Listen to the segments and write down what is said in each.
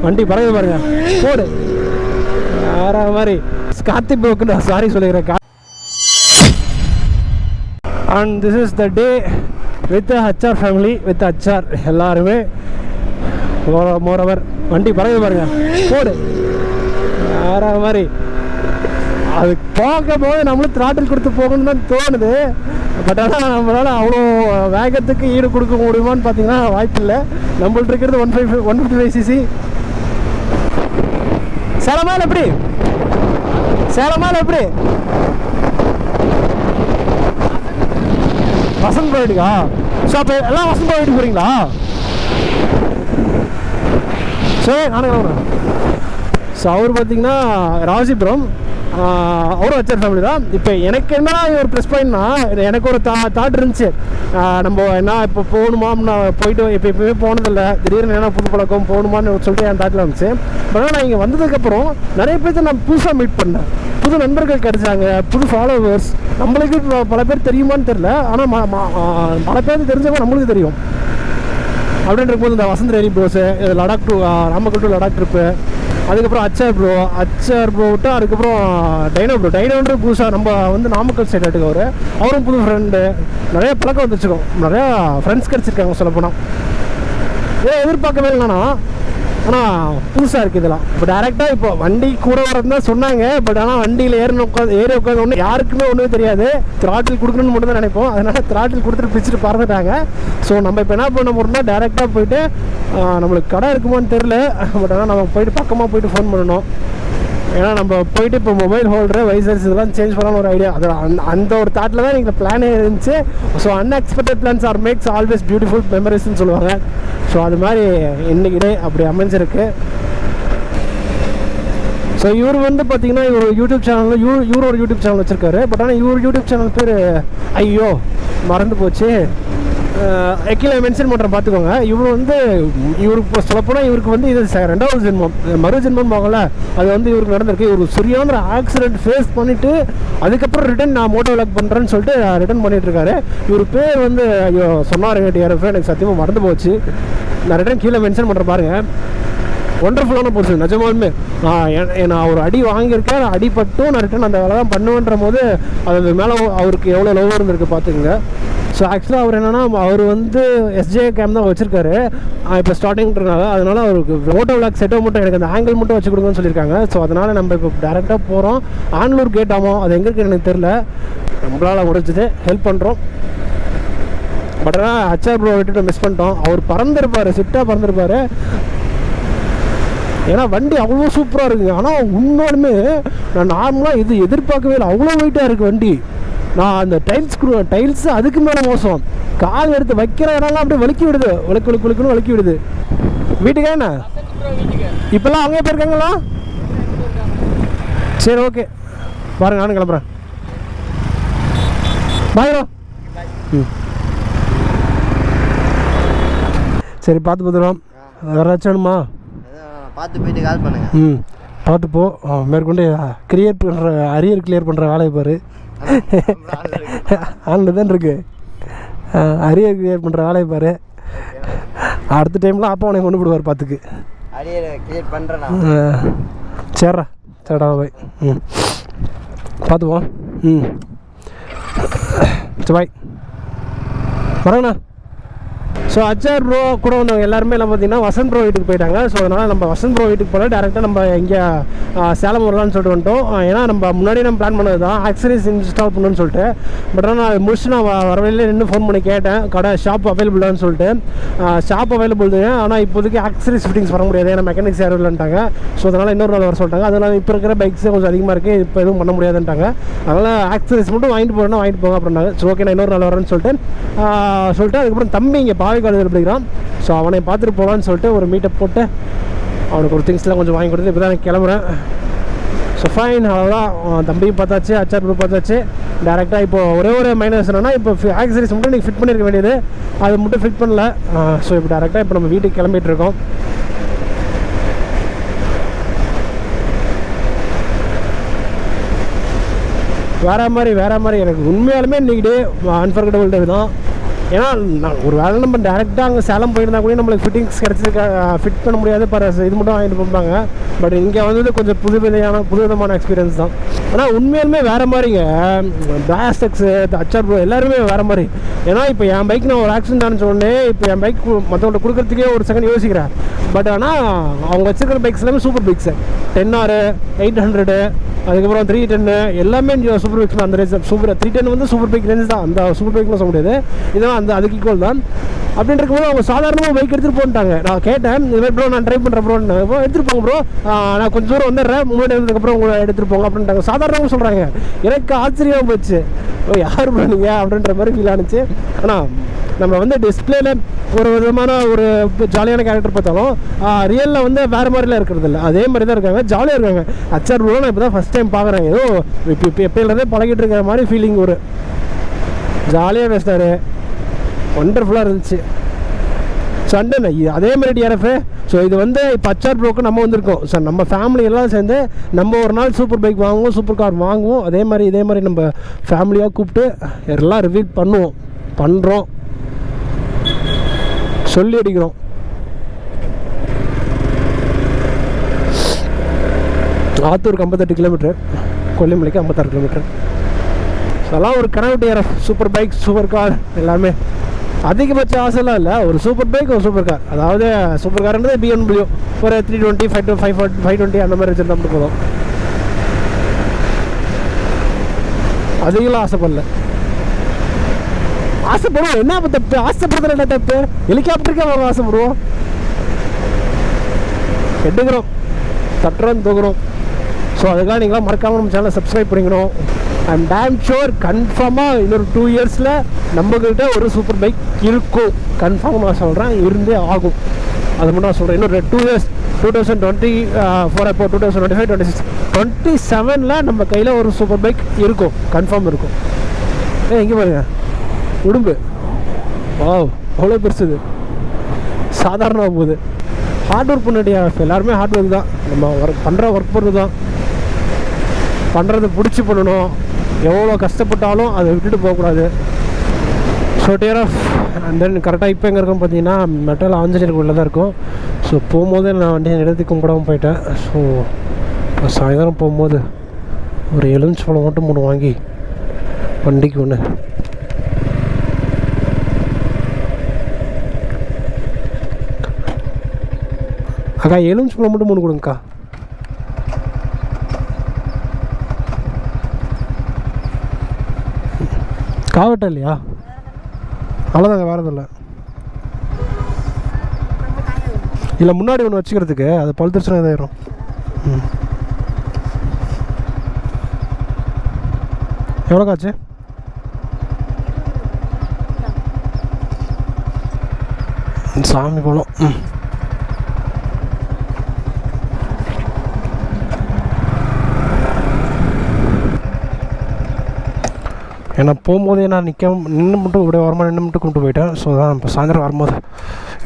வண்டி பறகுது பாருங்க, போடு வேற மாதிரி. கார்த்தி ப்ரோக்கு நான் சாரி சொல்லிக்கிறேன். And this is the day with HR family, with HR எல்லாருமே. மோரோவர் வண்டி பறகுது பாருங்க, போடு வேற மாதிரி. அது பார்க்கும் போது நம்மளும் த்ராட்டில் கொடுத்து போகணும்னு தான் தோணுது. பட் ஆனால் நம்மளால் அவ்வளோ வேகத்துக்கு ஈடு கொடுக்க முடியுமான்னு பார்த்தீங்கன்னா வாய்ப்பு இல்லை. நம்மள்ட்ட இருக்கிறது 155 சிசி. சேலமால் எப்படி? சேலமால் எப்படி? வசந்த் போயிட்டுக்கா? ஸோ அப்போ எல்லாம் வசந்த் போயிட்டு போகிறீங்களா? சரி, நானே வரேன். ஸோ அவர் பார்த்தீங்கன்னா ராசிபுரம், அவரும் ஹச்ஆர் ஃபேமிலி தான். இப்போ எனக்கு என்ன ஒரு ப்ளஸ் பாயிண்ட்னா, எனக்கு ஒரு தாட் இருந்துச்சு, நம்ம என்ன இப்போ போகணுமான்னு. நான் போயிட்டு எப்போயுமே போனதில்லை, திடீர்னு என்ன புது பழக்கம் போகணுமான்னு சொல்லிட்டு என் தாட்டில் இருந்துச்சு. பட் ஆனால் நான் இங்கே வந்ததுக்கப்புறம் நிறைய பேர்த்த நான் புதுசாக மீட் பண்ணேன், புது நண்பர்கள் கிடைச்சாங்க, புது ஃபாலோவர்ஸ். நம்மளுக்கு பல பேர் தெரியுமான்னு தெரில, ஆனால் பல பேருக்கு தெரிஞ்சவங்க நம்மளுக்கு தெரியும். அப்படின்ற போது இந்த Vasanth rally prose, Ladakh to Ramakkal to Ladakh trip, அதுக்கப்புறம் ஹச்ஆர் ப்ரோ விட்டு அதுக்கப்புறம் டைனோன்ற புதுசாக நம்ம வந்து நாமக்கல் சைடு எடுக்க அவரும் புது ஃப்ரெண்டு. நிறைய பழக்கம் வந்துச்சுக்கோம், நிறையா ஃப்ரெண்ட்ஸ் கிடச்சிருக்காங்க சொல்லப்போனால். இதே எதிர்பார்க்கவே இல்லைனா, ஆனால் புதுசாக இருக்குது இதெல்லாம். இப்போ டேரெக்டாக இப்போ வண்டி கூட வரது தான் சொன்னாங்க. பட் ஆனால் வண்டியில் ஏறி உட்காந்து ஒன்று யாருக்குமே ஒன்றுமே தெரியாது. த்ராட்டில் கொடுக்கணும்னு மட்டும் தான் நினைப்போம். அதனால் த்ராட்டில் கொடுத்துட்டு பிடிச்சிட்டு பறந்துட்டாங்க. ஸோ நம்ம இப்போ என்ன பண்ண முடியும்னா, டேரெக்டாக போயிட்டு நம்மளுக்கு கடை இருக்குமான்னு தெரில. பட் ஆனால் நம்ம போயிட்டு பக்கமாக போயிட்டு ஃபோன் பண்ணணும். ஏன்னா நம்ம போயிட்டு இப்போ மொபைல் ஹோல்டரு, வைசர்ஸ் இதெல்லாம் சேஞ்ச் பண்ணலான்னு ஒரு ஐடியா. அது அந்த ஒரு தாட்டில் தான் எனக்கு பிளானே இருந்துச்சு. So unexpected plans are makes always beautiful மெமரிஸ்ன்னு சொல்லுவாங்க. ஸோ அது மாதிரி இன்றைக்கி டே அப்படி அமைஞ்சிருக்கு. ஸோ இவர் வந்து பார்த்தீங்கன்னா இவர் யூடியூப் சேனலில் இவர் ஒரு யூடியூப் சேனல் வச்சுருக்காரு. பட் ஆனால் இவர் யூடியூப் சேனல் பேர் ஐயோ மறந்து போச்சு, கீழே மென்ஷன் பண்ணுறேன் பார்த்துக்கோங்க. இவர் வந்து இவருக்கு சொல்லப்போனால் இவருக்கு வந்து இது 2வது ஜென்மம், மறு ஜென்மம் போகல. அது வந்து இவருக்கு நடந்திருக்கு. இவர் சரியான ஆக்சிடென்ட் ஃபேஸ் பண்ணிவிட்டு அதுக்கப்புறம் ரிட்டன் நான் மோட்டோ விளாக் பண்ணுறேன்னு சொல்லிட்டு ரிட்டன் பண்ணிகிட்டு இருக்காரு. இவர் பேர் வந்து ஐயோ சொன்னாருங்க டிஆர்எஃப், எனக்கு சத்தியமாக மறந்து போச்சு. நான் ரிட்டன் கீழே மென்ஷன் பண்ணுறேன் பாருங்கள். ஒண்டர்ஃபுல்லான பர்சன் நிஜமாலுமே. நான் ஒரு அடி வாங்கியிருக்கேன், அடிப்பட்டும் நான் ரிட்டன் அந்த வேலை தான் பண்ணுவேன்ற போது அது மேலே அவருக்கு எவ்வளோ லவ் இருந்திருக்கு பார்த்துக்குங்க. ஸோ ஆக்சுவலாக அவர் என்னென்னா, அவர் வந்து எஸ்ஜே கேம் தான் வச்சுருக்காரு இப்போ ஸ்டார்டிங்கிறனால. அதனால் அவருக்கு மோட்டோ விளாக் செட்டோ மட்டும் எனக்கு அந்த ஆங்கிள் மட்டும் வச்சு கொடுங்கன்னு சொல்லியிருக்காங்க. ஸோ அதனால் நம்ம இப்போ டேரெக்டாக போகிறோம். ஆன்லூர் கேட் ஆகும், அது எங்கே இருக்குன்னு எனக்கு தெரில. நம்மளால் முடிஞ்சது ஹெல்ப் பண்ணுறோம். பட் ஆனால் ஹச்ஆர் ப்ரோ விட்டுட்டு மிஸ் பண்ணிட்டோம். அவர் பறந்துருப்பார், சிட்டாக பறந்துருப்பார். ஏன்னா வண்டி அவ்வளோ சூப்பராக இருக்குங்க. ஆனால் உண்மையுமே நான் நார்மலாக இது எதிர்பார்க்கவே இல்லை, அவ்வளோ வெயிட்டாக இருக்குது வண்டி. நான் அந்த டைல்ஸ் அதுக்கு மேலே மோசம். கால் எடுத்து வைக்கிற இடம்லாம் அப்படியே வலிக்கி விடுது, வழுக்குன்னு வலிக்கி விடுது. வீட்டுக்கா என்ன இப்போல்லாம் அவங்க போயிருக்காங்களா? சரி ஓகே பாருங்க, நானும் கிளம்புறேன். பாய்ரோ. சரி பார்த்து பார்த்துருவோம். யாராச்சும் வேணுமா? பார்த்து போயிட்டு கால் பண்ணுங்க. பார்த்து போ. மேற்கொண்டு அரியர் கிளியர் பண்ணுற வேலையை பாரு. ஆன்ல தான் இருக்கு. அரியர் கிளியர் பண்ணுற வேலையை பாரு. அடுத்த டைம்லாம் அப்பா உனக்கு கொண்டு போடுவார் பார்த்துக்கு. அரியர் கிளியர் பண்ணுறேண்ணா. சரிடா பாய். பார்த்துப்போம். சரி பாய், வரேங்கண்ணா. ஸோ ஹச்ஆர் ப்ரோ கூட வந்தவங்க எல்லாருமே எல்லாம் பார்த்தீங்கன்னா வசந்த் ப்ரோ வீட்டுக்கு போயிட்டாங்க. ஸோ அதனால் நம்ம வசந்த் ப்ரோ வீட்டுக்கு போனால் டேரெக்டாக நம்ம இங்கே சேலம் வரலான்னு சொல்லிட்டு வந்துட்டோம். ஏன்னா நம்ம முன்னாடி நம்ம பிளான் பண்ணது தான் ஆக்சரிஸ் இன்ஸ்டால் பண்ணணும்னு சொல்லிட்டு. பட் ஆனால் நான் முடிச்சு நான் வரவையிலே நின்று ஃபோன் பண்ணி கேட்டேன், கடை ஷாப் அவைலபிளான்னு சொல்லிட்டு. ஷாப் அவைலபிள் தான், ஆனால் இப்போதைக்கு ஆக்சரிஸ் ஃபிட்டிங்ஸ் வர முடியாது, ஏன்னா மெக்கானிக்ஸ் யாரும் இல்லைன்ட்டாங்க. ஸோ அதனால் இன்னொரு நாள் வர சொல்லிட்டாங்க. அதனால் இப்போ இருக்கிற பைக்ஸே கொஞ்சம் அதிகமாக இருக்குது, இப்போ எதுவும் பண்ண முடியாதுன்ட்டாங்க. அதனால் ஆக்சரிஸ் மட்டும் வாங்கிட்டு போகிறேன்னா வாங்கிட்டு போங்க அப்படின்னாங்க. ஸோ ஓகே நான் இன்னொரு நாள் வரேன்னு சொல்லிட்டு அதுக்கப்புறம் தம்பி இங்கே காலேஜில் படிக்கிறான். ஸோ அவனை பார்த்துட்டு போகலான்னு சொல்லிட்டு ஒரு மீட்டப் போட்டு அவனுக்கு ஒரு திங்ஸ்லாம் கொஞ்சம் வாங்கி கொடுத்து இப்போ தான் எனக்கு கிளம்புறேன். ஸோ ஃபைன், அவ்வளோதான். தம்பியும் பார்த்தாச்சு, ஹச்ஆர் ப்ரோ பார்த்தாச்சு. டேரெக்டாக இப்போ ஒரே மைனஸ் என்னன்னா, இப்போ ஆக்சரிஸ் மட்டும் நீங்கள் ஃபிட் பண்ணியிருக்க வேண்டியது, அது மட்டும் ஃபிட் பண்ணல. ஸோ இப்போ டேரெக்டாக இப்போ நம்ம வீட்டுக்கு கிளம்பிட்டு இருக்கோம். வேறு மாதிரி எனக்கு உண்மையாலுமே இன்றைக்கி டே அன்ஃபர்கட்டபிள் டே தான். ஏன்னா ஒரு வேளை நம்ம டேரெக்டாக அங்கே சேலம் போயிருந்தா கூட நம்மளுக்கு ஃபிட்டிங்ஸ் கிடச்சிருக்க ஃபிட் பண்ண முடியாது இது மட்டும் வாங்கிட்டு போப்பாங்க. பட் இங்கே வந்து கொஞ்சம் புதுவிதமான எக்ஸ்பீரியன்ஸ் தான். ஆனால் உண்மையிலுமே வேறு மாதிரிங்க. பிளாஸ்டெக்ஸு HR Pro எல்லாருமே வேறு மாதிரி. ஏன்னா இப்போ என் பைக் நான் ஒரு ஆக்சிடென்ட் ஆனு உடனே இப்போ என் பைக் மற்றவங்கள்ட்ட கொடுக்குறதுக்கே ஒரு செகண்ட் யோசிக்கிறேன். பட் ஆனால் அவங்க வச்சுருக்கிற பைக்ஸ் எல்லாமே சூப்பர் பைக்ஸு. 10R 800 அதுக்கப்புறம் 310 எல்லாமே சூப்பர் பைக்ஸ் தான். அந்த ரேஞ்ச் சூப்பர் 310 வந்து சூப்பர் பைக் ரேஞ்ச் தான். அந்த சூப்பர் பைக்லாம் சொல்ல முடியாது. இதெல்லாம் அதுக்கு ஈக்குவல் தான். அப்படின்னு இருக்கும்போது அவங்க சாதாரணமாக பைக் எடுத்துகிட்டு போட்டாங்க. நான் கேட்டேன், இது மாதிரி ப்ரோ நான் ட்ரை பண்ணுறேன் ப்ரோன்னு. எடுத்துகிட்டு போங்க ப்ரோ, நான் கொஞ்சம் தூரம் வந்துடுறேன், முன்னாடி வந்ததுக்கப்புறம் உங்களை எடுத்துகிட்டு போங்க அப்படின்ட்டாங்க. சாதாரணமாக சொல்கிறாங்க. எனக்கு ஆச்சரியமாக போச்சு. யார் ப்ரோ நீங்கள் அப்படின்ற மாதிரி ஃபீல் ஆனிச்சு. ஆனால் நம்ம வந்து டிஸ்பிளேல ஒரு விதமான ஒரு ஜாலியான கேரக்டர் பார்த்தாலும் ரியலில் வந்து வேறு மாதிரிலாம் இருக்கிறது இல்லை. அதே மாதிரி தான் இருக்காங்க, ஜாலியாக இருக்காங்க. HR Pro நான் இப்போ தான் ஃபஸ்ட் டைம் பார்க்குறேன். ஏதோ இப்போ எப்போலேருந்தே பழகிட்டு இருக்கிற மாதிரி ஃபீலிங். ஒரு ஜாலியாக பேசினார், ஒண்டர்ஃபுல்லாக இருந்துச்சு. சண்டே அதே மாதிரி DRF. ஸோ இது வந்து இப்போ HR Proக்கு நம்ம வந்திருக்கோம். ஸோ நம்ம ஃபேமிலி எல்லாம் சேர்ந்து நம்ம ஒரு நாள் சூப்பர் பைக் வாங்குவோம், சூப்பர் கார் வாங்குவோம். இதே மாதிரி நம்ம ஃபேமிலியாக கூப்பிட்டு எல்லாம் ரிவ்யூ பண்ணுறோம், சொல்லி அடிக்கிறோம். ஆத்தூருக்கு 58 கிலோமீட்டர், கொல்லிமலைக்கு 56 கிலோமீட்டர். அதெல்லாம் ஒரு கனவு DRF. Super bike, super car எல்லாமே. அதிகபட்ச ஆசைலாம் இல்லை, ஒரு சூப்பர் பைக், ஒரு சூப்பர் கார். அதாவது சூப்பர் கார்ன்றது BMW ஒரு 320 520 அந்த மாதிரி வச்சுருந்தா மட்டும் போதும். அதிகலாம் ஆசைப்படல. ஆசைப்படுவோம், என்ன தப்பு? ஆசைப்படுறதுல என்ன தப்பு? ஹெலிகாப்டருக்கே நம்ம ஆசைப்படுவோம். எடுக்கிறோம், தட்டுறோம், தூக்குறோம். ஸோ அதுக்கெல்லாம் நீங்களாம் மறக்காமல் நம்ம சேனலை சப்ஸ்கிரைப் பண்ணிக்கணும். ஐம் டேம் ஷோர் கன்ஃபார்மாக இன்னொரு 2 இயர்ஸில் நம்மக்கிட்ட ஒரு சூப்பர் பைக் இருக்கும். கன்ஃபார்மாக நான் சொல்கிறேன், இருந்தே ஆகும். அது மட்டும் நான் சொல்கிறேன். இன்னொரு 2 இயர்ஸ் 2024 இப்போ 2025 26 27 நம்ம கையில் ஒரு சூப்பர் பைக் இருக்கும், கன்ஃபார்ம் இருக்கும். எங்கே பாருங்க உடும்பு, வாவ் அவ்வளோ பெருசுது. சாதாரணமாக போகுது. ஹார்ட் ஒர்க் பண்ணிட்டியா? எல்லாருமே ஹார்ட் ஒர்க் தான். நம்ம ஒர்க் பண்ணுறது தான். பண்ணுறது பிடிச்சி பண்ணணும். எவ்வளோ கஷ்டப்பட்டாலும் அதை விட்டுட்டு போகக்கூடாது. ஸோ DRF அண்ட் தென் கரெக்டாக இப்போ எங்கே இருக்குன்னு பார்த்தீங்கன்னா மெட்டல் ஆஞ்சநேயர் கோயிலில் தான் இருக்கும். ஸோ போகும்போது நான் வண்டியை இடத்துக்கு கும்பிடாமல் போயிட்டேன். ஸோ சாயந்தரம் போகும்போது ஒரு எலுமிச்சம்பழம் மட்டும் 3 வாங்கி வண்டிக்கு ஒன்று. அக்கா எலுமிச்சம்பழம் மட்டும் 3 கொடுங்கக்கா. காவட்டா இல்லையா? அவ்வளோதாங்க, வேறு இல்லை. இல்லை முன்னாடி ஒன்று வச்சுக்கிறதுக்கு, அது பழுத்துருச்சுன்னா இதாயிரும். எவ்வளோ காச்சு? சாமி பழம். ஏன்னா போகும்போதே நான் நின்று மட்டும் இப்படியே வரமா நின்று மட்டும் கும்பிட்டு போயிட்டேன். ஸோ தான் இப்போ சாயந்தரம் வரும்போது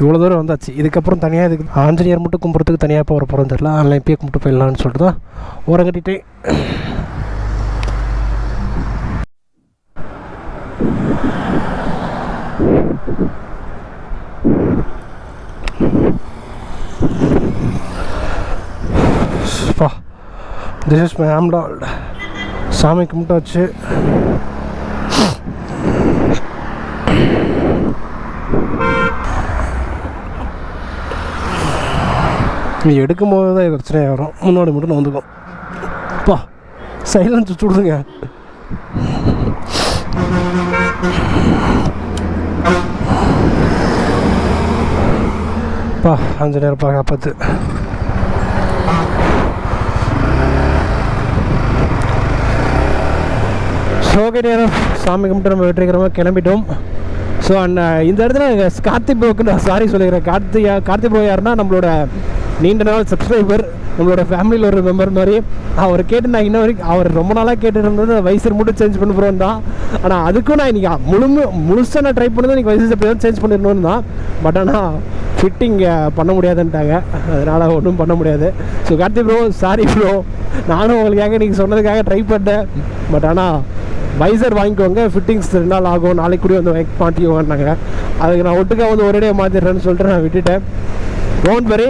இவ்வளோ தூரம் வந்தாச்சு. இதுக்கப்புறம் தனியாக இதுக்கு ஆஞ்சநேயர் மட்டும் கும்பிட்றதுக்கு தனியாக போகிற போகிறோம் தெரியல. அதனால் இப்பயே கும்பிட்டு போயிடலான்னு சொல்லிட்டு தான் ஓரம் கட்டிட்டு திஸ் இஸ் மை ஆம்டால்ட். சாமி கும்பிட்டாச்சு. நீ எடுக்கும்போது தான் இது பிரச்சனையாக வரும். முன்னாடி மட்டும் நான் வந்துக்கும். அப்பா சைலன்ஸ் சுடுதுங்க. அப்பா 5 நேரம் காப்பாற்று. ஓகே நேரம் சாமி கும்பிட்டு நம்ம வெற்றிக்கிறோமா கிளம்பிட்டோம். ஸோ இந்த இடத்துல கார்த்திக் ப்ரோக்கு நான் சாரி சொல்லிக்கிறேன். கார்த்திக் ப்ரோ யாருன்னா நம்மளோட நீண்ட நாள் சப்ஸ்கிரைபர், நம்மளோட ஃபேமிலியில் ஒரு மெம்பர் மாதிரி. அவர் கேட்டு நான் இன்ன வரைக்கும் அவர் ரொம்ப நாளாக கேட்டு இருந்தது வைசர் மட்டும் சேஞ்ச் பண்ண போகிறோம் தான். ஆனால் அதுக்கும் நான் இன்றைக்கி முழுசாக நான் ட்ரை பண்ணது இன்றைக்கி வைசர் எப்படி தான் சேஞ்ச் பண்ணிடணும்னு தான். பட் ஆனால் ஃபிட்டிங் பண்ண முடியாதுன்ட்டாங்க, அதனால் ஒன்றும் பண்ண முடியாது. So Karthik bro sorry bro, நானும் உங்களுக்காக நீங்கள் சொன்னதுக்காக ட்ரை பண்ணேன். பட் ஆனால் வைசர் வாங்கிக்கோங்க, ஃபிட்டிங்ஸ் 2 நாள் ஆகும், நாளைக்கு கூட வந்து மாற்றிக்கோங்கன்னாங்க. அதுக்கு நான் ஒட்டுக்கா வந்து ஒரேடியாக மாற்றிடுறேன்னு சொல்லிட்டு நான் விட்டுட்டேன். டோன்ட் வெரி,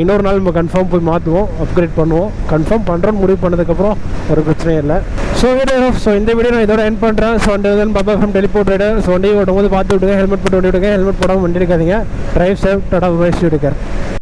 இன்னொரு நாள் நம்ம கன்ஃபார்ம் போய் மாற்றுவோம், அப்கிரேட் பண்ணுவோம். கன்ஃபார்ம் பண்ணுறோன்னு முடிவு பண்ணதுக்கப்புறம் ஒரு பிரச்சனையும் இல்லை. ஸோ இந்த வீடியோ நான் இதோட எண்ட் பண்ணுறேன். So Baba from teleport rider. So வண்டி ஓட்டும் போது பார்த்து விட்டுங்க, ஹெல்மெட் போட்டு ஓட்டி விட்டுங்க, ஹெல்மெட் போடாமல் வண்டி எடுக்காதீங்க. Drive safe, tata bye, see you, take care.